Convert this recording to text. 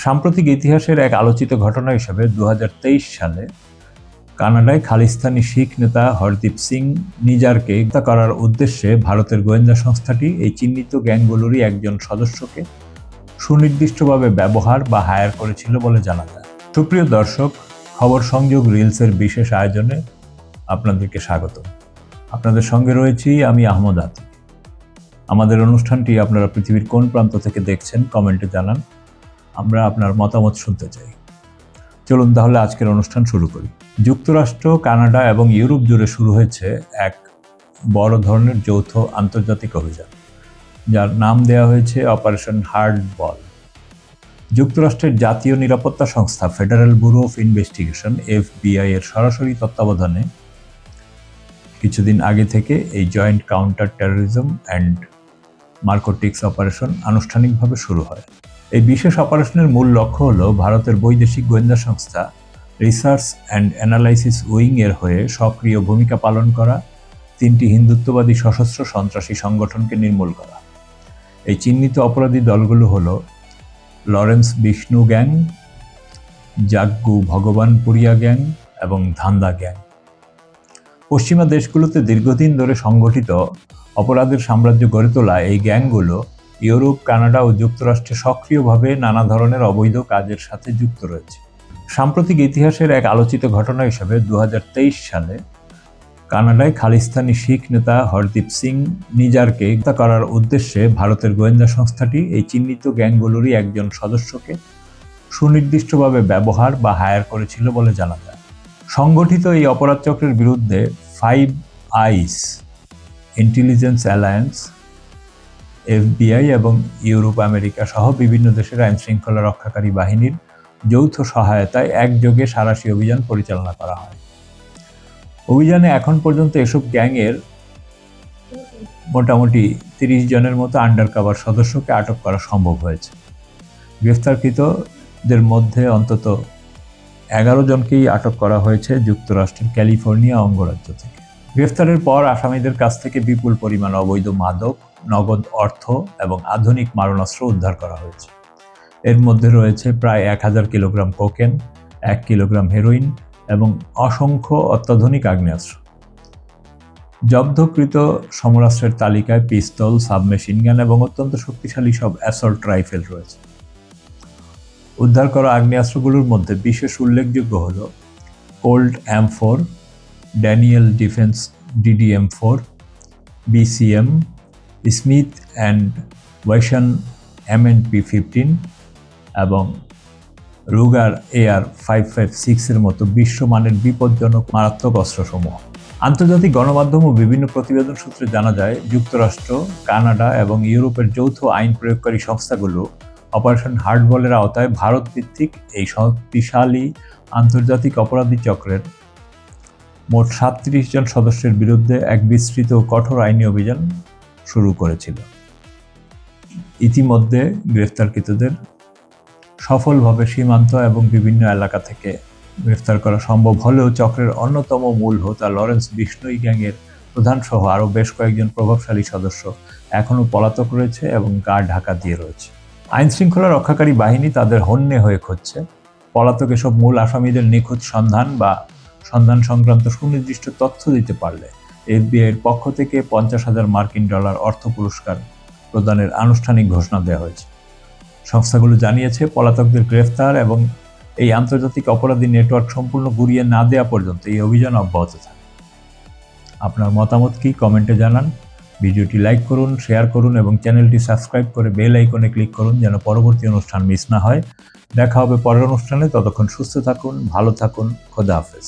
সাম্প্রতিক ইতিহাসের এক আলোচিত ঘটনা হিসেবে 2023 সালে কানাডায় খালিস্তানি শিখ নেতা হরদীপ সিং নিজারকে হত্যা করার উদ্দেশ্যে ভারতের গোয়েন্দা সংস্থাটি এই চিহ্নিত গ্যাংগুলোরই একজন সদস্যকে সুনির্দিষ্টভাবে ব্যবহার বা হায়ার করেছিল বলে জানা যায়। সুপ্রিয় দর্শক, খবর সংযোগ রিলসের বিশেষ আয়োজনে আপনাদেরকে স্বাগত। আপনাদের সঙ্গে রয়েছি আমি আহমদ আতিক। আমাদের অনুষ্ঠানটি আপনারা পৃথিবীর কোন প্রান্ত থেকে দেখছেন কমেন্টে জানান, আমরা আপনার মতামত শুনতে চাই। চলুন তাহলে আজকের অনুষ্ঠান শুরু করি। যুক্তরাষ্ট্র, কানাডা এবং ইউরোপ জুড়ে শুরু হয়েছে এক বড় ধরনের যৌথ আন্তর্জাতিক অভিযান, যার নাম দেওয়া হয়েছে অপারেশন হার্ড বল। যুক্তরাষ্ট্রের জাতীয় নিরাপত্তা সংস্থা federal bureau of investigation FBI এর সরাসরি তত্ত্বাবধানে কিছুদিন আগে থেকে এই joint counter terrorism and narcotics operation আনুষ্ঠানিকভাবে শুরু হয়। এই বিশেষ অপারেশনের মূল লক্ষ্য হল ভারতের বৈদেশিক গোয়েন্দা সংস্থা রিসার্চ অ্যান্ড অ্যানালাইসিস উইং এর হয়ে সক্রিয় ভূমিকা পালন করা 3টি হিন্দুত্ববাদী সশস্ত্র সন্ত্রাসী সংগঠনকে নির্মূল করা। এই চিহ্নিত অপরাধী দলগুলো হল Lawrence Vishnu gang, Jaggu ভগবানপুরিয়া gang এবং ধান্দা গ্যাং। পশ্চিমা দেশগুলোতে দীর্ঘদিন ধরে সংগঠিত অপরাধের সাম্রাজ্য গড়ে তোলা এই গ্যাংগুলো ইউরোপ, কানাডা ও যুক্তরাষ্ট্রে সক্রিয়ভাবে নানা ধরনের অবৈধ কাজের সাথে যুক্ত রয়েছে। সাম্প্রতিক ইতিহাসের এক আলোচিত ঘটনা হিসেবে 2023 সালে কানাডায় খালিস্তানি শিখ নেতা হরদীপ সিং নিজারকে হত্যা করার উদ্দেশ্যে ভারতের গোয়েন্দা সংস্থাটি এই চিহ্নিত গ্যাংগুলোরই একজন সদস্যকে সুনির্দিষ্টভাবে ব্যবহার বা হায়ার করেছিল বলে জানা যায়। সংগঠিত এই অপরাধ চক্রের বিরুদ্ধে 5 আইস ইন্টেলিজেন্স অ্যালায়েন্স, FBI এবং ইউরোপ, আমেরিকা সহ বিভিন্ন দেশের আইন শৃঙ্খলা রক্ষাকারী বাহিনীর যৌথ সহায়তায় একযোগে সাঁড়াশি অভিযান পরিচালনা করা হয়। অভিযানে এখন পর্যন্ত এসব গ্যাংয়ের মোটামুটি 30 জনের মতো আন্ডারকভার সদস্যকে আটক করা সম্ভব হয়েছে। গ্রেফতারকৃতদের মধ্যে অন্তত 11 জনকেই আটক করা হয়েছে যুক্তরাষ্ট্রের ক্যালিফোর্নিয়া অঙ্গরাজ্য থেকে। গ্রেফতারের পর আসামিদের কাছ থেকে বিপুল পরিমাণ অবৈধ মাদক, নগদ অর্থ এবং আধুনিক মারণাস্ত্র উদ্ধার করা হয়েছে। এর মধ্যে রয়েছে প্রায় 1000 কিলোগ্রাম কোকেন, 1 কিলোগ্রাম হেরোইন এবং অসংখ্য অত্যাধুনিক আগ্নেয়াস্ত্র। জব্দকৃত সমরাস্ত্রের তালিকায় পিস্তল, সাবমেশিন গান এবং অত্যন্ত শক্তিশালী সব অ্যাসল্ট রাইফেল রয়েছে। উদ্ধার করা আগ্নেয়াস্ত্রগুলোর মধ্যে বিশেষ উল্লেখযোগ্য হল Colt M4, Daniel defence DDM4, BCM, Smith and ওয়েসন M&P15 এবং রুগার AR-556 এর মতো বিশ্বমানের বিপজ্জনক মারাত্মক অস্ত্রসমূহ। আন্তর্জাতিক গণমাধ্যম ও বিভিন্ন প্রতিবেদন সূত্রে জানা যায়, যুক্তরাষ্ট্র, কানাডা এবং ইউরোপের যৌথ আইন প্রয়োগকারী সংস্থাগুলো অপারেশন হার্ড বলের আওতায় ভারত ভিত্তিক এই শক্তিশালী আন্তর্জাতিক অপরাধী চক্রের মোট 37 জন সদস্যের বিরুদ্ধে এক বিস্তৃত ও কঠোর আইনি অভিযান শুরু করেছিল। ইতিমধ্যে গ্রেফতারকৃতদের সফলভাবে সীমান্ত এবং বিভিন্ন এলাকা থেকে গ্রেফতার করা সম্ভব হলেও চক্রের অন্যতম মূল হোতা লরেন্স বিষ্ণুই গ্যাংয়ের প্রধান সহ আরও বেশ কয়েকজন প্রভাবশালী সদস্য এখনও পলাতক রয়েছে এবং গা ঢাকা দিয়ে রয়েছে। আইন শৃঙ্খলা রক্ষাকারী বাহিনী তাদের হন্যে হয়ে খুঁজছে। পলাতক এসব মূল আসামিদের নিখুঁত সন্ধান সংক্রান্ত সুনির্দিষ্ট তথ্য দিতে পারলে FBI এর পক্ষ থেকে $50,000 মার্কিন অর্থ পুরস্কার প্রদানের আনুষ্ঠানিক ঘোষণা দেওয়া হয়েছে। সংস্থাগুলো জানিয়েছে, পলাতকদের গ্রেফতার এবং এই আন্তর্জাতিক অপরাধী নেটওয়ার্ক সম্পূর্ণ গুড়িয়ে না দেওয়া পর্যন্ত এই অভিযান অব্যাহত থাকে। আপনার মতামত কি কমেন্টে জানান। ভিডিওটি লাইক করুন, শেয়ার করুন এবং চ্যানেলটি সাবস্ক্রাইব করে বেল আইকনে ক্লিক করুন যেন পরবর্তী অনুষ্ঠান মিস না হয়। দেখা হবে পরের অনুষ্ঠানে। ততক্ষণ সুস্থ থাকুন, ভালো থাকুন। খোদা হাফেজ।